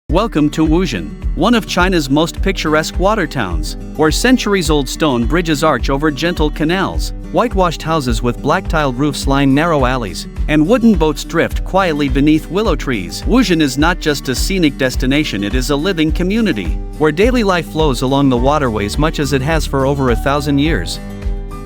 Welcome to Wuzhen, one of China's most picturesque water towns, where centuries-old stone bridges arch over gentle canals, whitewashed houses with black-tiled roofs line narrow alleys, and wooden boats drift quietly beneath willow trees. Wuzhen is not just a scenic destination, it is a living community, where daily life flows along the waterways much as it has for over 1,000 years.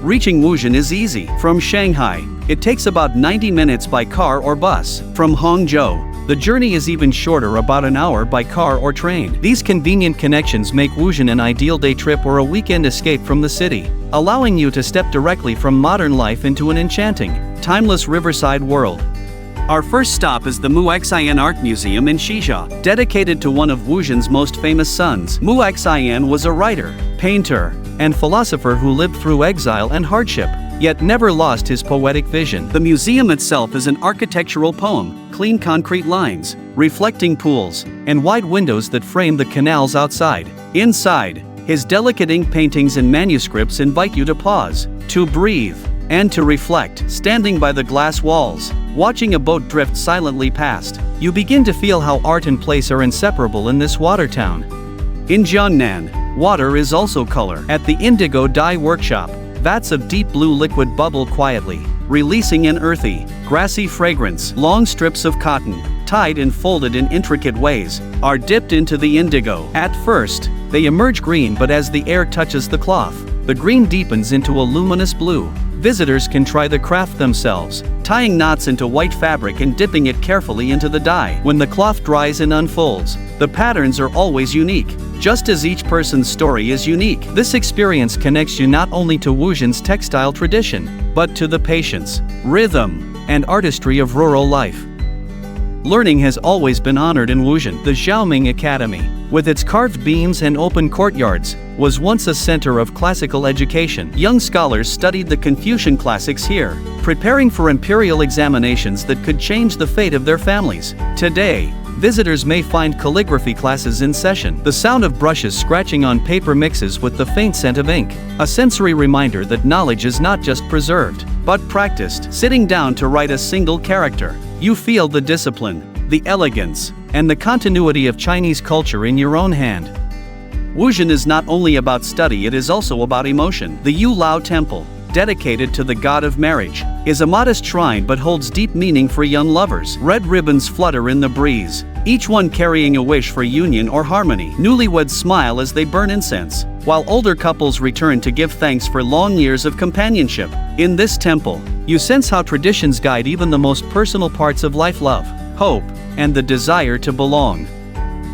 Reaching Wuzhen is easy. From Shanghai, it takes about 90 minutes by car or bus. From Hangzhou, the journey is even shorter, about an hour by car or train. These convenient connections make Wuzhen an ideal day trip or a weekend escape from the city, allowing you to step directly from modern life into an enchanting, timeless riverside world. Our first stop is the Mu Xin Art Museum in Hangzhou, dedicated to one of Wuzhen's most famous sons. Mu Xin was a writer, painter, and philosopher who lived through exile and hardship, yet never lost his poetic vision. The museum itself is an architectural poem, clean concrete lines, reflecting pools, and wide windows that frame the canals outside. Inside, his delicate ink paintings and manuscripts invite you to pause, to breathe, and to reflect. Standing by the glass walls, watching a boat drift silently past, you begin to feel how art and place are inseparable in this water town. In Jiangnan, water is also color. At the Indigo Dye Workshop, vats of deep blue liquid bubble quietly, releasing an earthy, grassy fragrance. Long strips of cotton, tied and folded in intricate ways, are dipped into the indigo. At first, they emerge green, but as the air touches the cloth, the green deepens into a luminous blue. Visitors can try the craft themselves, tying knots into white fabric and dipping it carefully into the dye. When the cloth dries and unfolds, the patterns are always unique, just as each person's story is unique. This experience connects you not only to Wuzhen's textile tradition, but to the patience, rhythm, and artistry of rural life. Learning has always been honored in Wuzhen. The Zhaoming Academy, with its carved beams and open courtyards, was once a center of classical education. Young scholars studied the Confucian classics here, preparing for imperial examinations that could change the fate of their families. Today, visitors may find calligraphy classes in session. The sound of brushes scratching on paper mixes with the faint scent of ink, a sensory reminder that knowledge is not just preserved, but practiced. Sitting down to write a single character, you feel the discipline, the elegance, and the continuity of Chinese culture in your own hand. Wuzhen is not only about study, it is also about emotion. The Yuelao Temple, dedicated to the god of marriage, is a modest shrine but holds deep meaning for young lovers. Red ribbons flutter in the breeze, each one carrying a wish for union or harmony. Newlyweds smile as they burn incense, while older couples return to give thanks for long years of companionship. In this temple, you sense how traditions guide even the most personal parts of life: love, hope, and the desire to belong.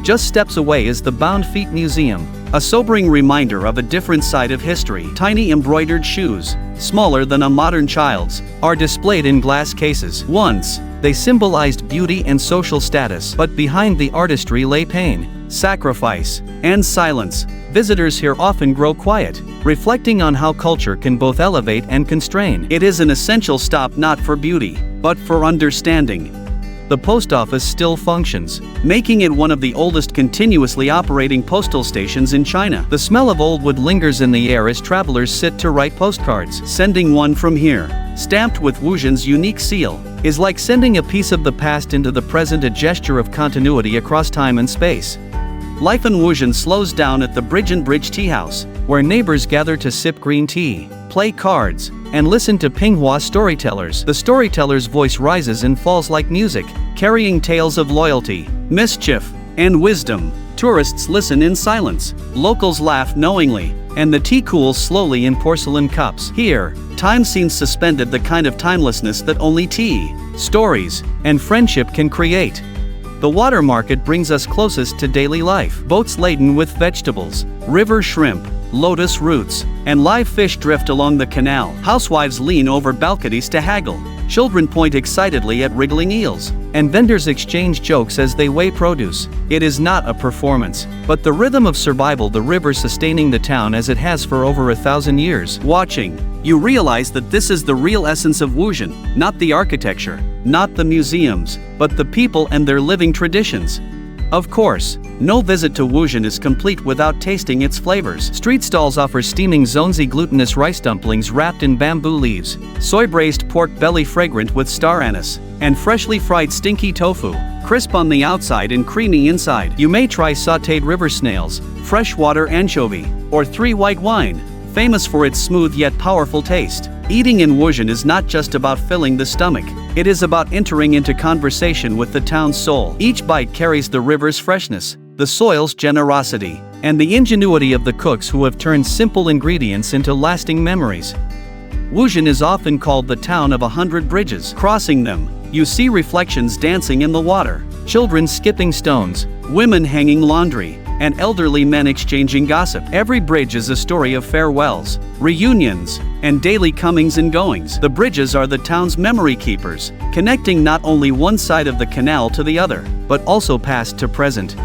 Just steps away is the Bound Feet Museum, a sobering reminder of a different side of history. Tiny embroidered shoes, smaller than a modern child's, are displayed in glass cases. Once, they symbolized beauty and social status, but behind the artistry lay pain, sacrifice, and silence. Visitors here often grow quiet, reflecting on how culture can both elevate and constrain. It is an essential stop not for beauty, but for understanding. The post office still functions, making it one of the oldest continuously operating postal stations in China. The smell of old wood lingers in the air as travelers sit to write postcards. Sending one from here, stamped with Wuzhen's unique seal, is like sending a piece of the past into the present, a gesture of continuity across time and space. Life in Wuzhen slows down at the Bridge Teahouse, where neighbors gather to sip green tea, play cards, and listen to Pinghua storytellers. The storyteller's voice rises and falls like music, carrying tales of loyalty, mischief, and wisdom. Tourists listen in silence, locals laugh knowingly, and the tea cools slowly in porcelain cups. Here, time seems suspended, the kind of timelessness that only tea, stories, and friendship can create. The water market brings us closest to daily life. Boats laden with vegetables, river shrimp, lotus roots, and live fish drift along the canal. Housewives lean over balconies to haggle, children point excitedly at wriggling eels, and vendors exchange jokes as they weigh produce. It is not a performance, but the rhythm of survival, the river sustaining the town as it has for over 1,000 years. Watching, you realize that this is the real essence of Wuzhen, not the architecture, not the museums, but the people and their living traditions. Of course, no visit to Wuzhen is complete without tasting its flavors. Street stalls offer steaming zonzi glutinous rice dumplings wrapped in bamboo leaves, soy-braised pork belly fragrant with star anise, and freshly fried stinky tofu, crisp on the outside and creamy inside. You may try sautéed river snails, freshwater anchovy, or 3 white wine, famous for its smooth yet powerful taste. Eating in Wuzhen is not just about filling the stomach, it is about entering into conversation with the town's soul. Each bite carries the river's freshness, the soil's generosity, and the ingenuity of the cooks who have turned simple ingredients into lasting memories. Wuzhen is often called the town of 100 bridges. Crossing them, you see reflections dancing in the water, children skipping stones, women hanging laundry, and elderly men exchanging gossip. Every bridge is a story of farewells, reunions, and daily comings and goings. The bridges are the town's memory keepers, connecting not only one side of the canal to the other, but also past to present.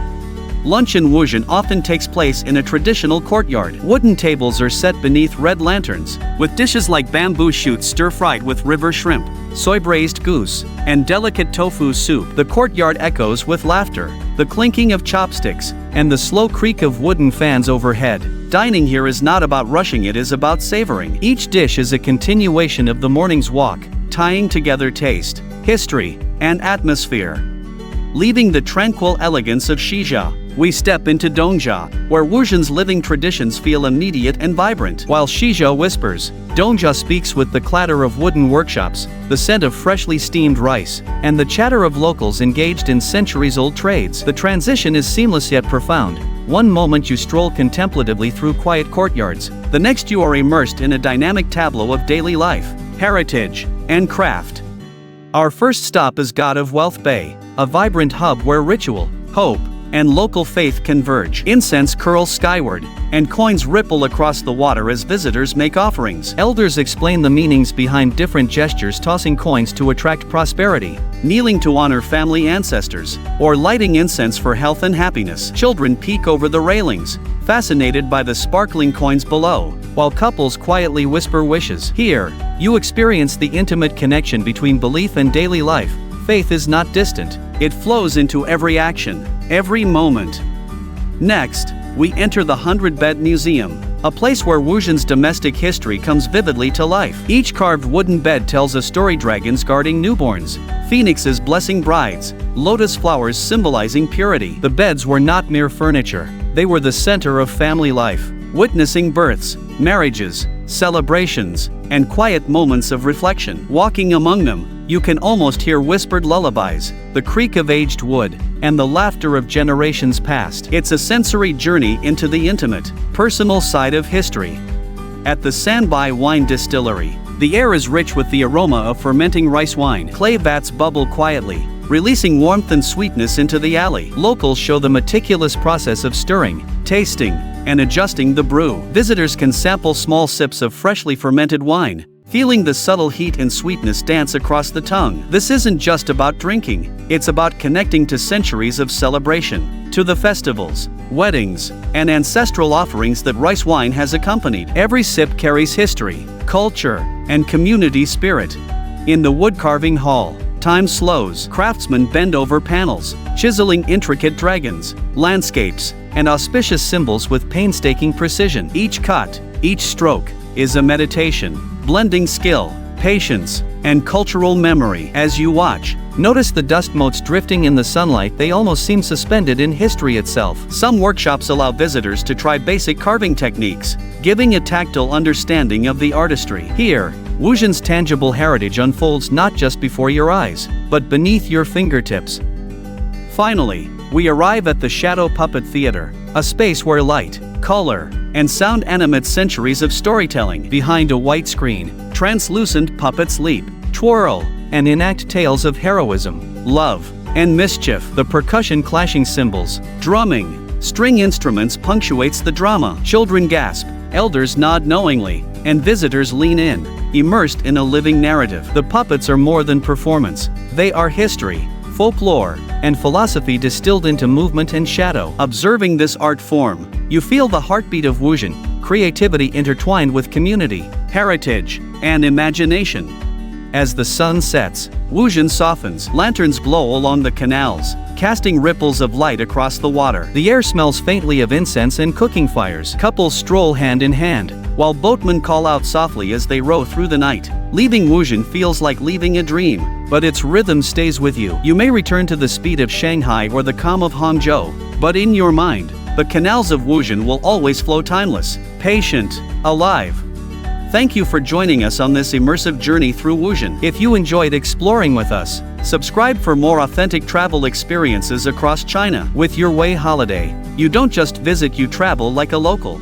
Lunch in Wuzhen often takes place in a traditional courtyard. Wooden tables are set beneath red lanterns, with dishes like bamboo shoots stir-fried with river shrimp, soy-braised goose, and delicate tofu soup. The courtyard echoes with laughter, the clinking of chopsticks, and the slow creak of wooden fans overhead. Dining here is not about rushing, it is about savoring. Each dish is a continuation of the morning's walk, tying together taste, history, and atmosphere. Leaving the tranquil elegance of Hangzhou, we step into Dongzha, where Wuzhen's living traditions feel immediate and vibrant. While Hangzhou whispers, Dongzha speaks with the clatter of wooden workshops, the scent of freshly steamed rice, and the chatter of locals engaged in centuries-old trades. The transition is seamless yet profound. One moment you stroll contemplatively through quiet courtyards, the next you are immersed in a dynamic tableau of daily life, heritage, and craft. Our first stop is God of Wealth Bay, a vibrant hub where ritual, hope, and local faith converge. Incense curls skyward, and coins ripple across the water as visitors make offerings. Elders explain the meanings behind different gestures, tossing coins to attract prosperity, kneeling to honor family ancestors, or lighting incense for health and happiness. Children peek over the railings, fascinated by the sparkling coins below, while couples quietly whisper wishes. Here, you experience the intimate connection between belief and daily life. Faith is not distant, it flows into every action, every moment. Next, we enter the 100-bed museum, a place where Wuzhen's domestic history comes vividly to life. Each carved wooden bed tells a story: dragons guarding newborns, phoenixes blessing brides, lotus flowers symbolizing purity. The beds were not mere furniture, they were the center of family life, witnessing births, marriages, celebrations, and quiet moments of reflection. Walking among them, you can almost hear whispered lullabies, the creak of aged wood, and the laughter of generations past. It's a sensory journey into the intimate, personal side of history. At the Sanbai Wine Distillery, the air is rich with the aroma of fermenting rice wine. Clay vats bubble quietly, releasing warmth and sweetness into the alley. Locals show the meticulous process of stirring, tasting, and adjusting the brew. Visitors can sample small sips of freshly fermented wine, feeling the subtle heat and sweetness dance across the tongue. This isn't just about drinking, it's about connecting to centuries of celebration, to the festivals, weddings, and ancestral offerings that rice wine has accompanied. Every sip carries history, culture, and community spirit. In the Woodcarving Hall, time slows. Craftsmen bend over panels, chiseling intricate dragons, landscapes, and auspicious symbols with painstaking precision. Each cut, each stroke, is a meditation, blending skill, patience, and cultural memory. As you watch, notice the dust motes drifting in the sunlight. They almost seem suspended in history itself. Some workshops allow visitors to try basic carving techniques, giving a tactile understanding of the artistry. Here, Wuzhen's tangible heritage unfolds not just before your eyes, but beneath your fingertips. Finally, we arrive at the Shadow Puppet Theater, a space where light, color, and sound animate centuries of storytelling. Behind a white screen, translucent puppets leap, twirl, and enact tales of heroism, love, and mischief. The percussion clashing cymbals, drumming, string instruments punctuates the drama. Children gasp, elders nod knowingly, and visitors lean in, immersed in a living narrative. The puppets are more than performance, they are history, folklore, and philosophy distilled into movement and shadow. Observing this art form, you feel the heartbeat of Wuzhen, creativity intertwined with community, heritage, and imagination. As the sun sets, Wuzhen softens. Lanterns glow along the canals, casting ripples of light across the water. The air smells faintly of incense and cooking fires. Couples stroll hand in hand, while boatmen call out softly as they row through the night. Leaving Wuzhen feels like leaving a dream, but its rhythm stays with you. You may return to the speed of Shanghai or the calm of Hangzhou, but in your mind, the canals of Wuzhen will always flow timeless, patient, alive. Thank you for joining us on this immersive journey through Wuzhen. If you enjoyed exploring with us, subscribe for more authentic travel experiences across China. With Your Way Holiday, you don't just visit, you travel like a local.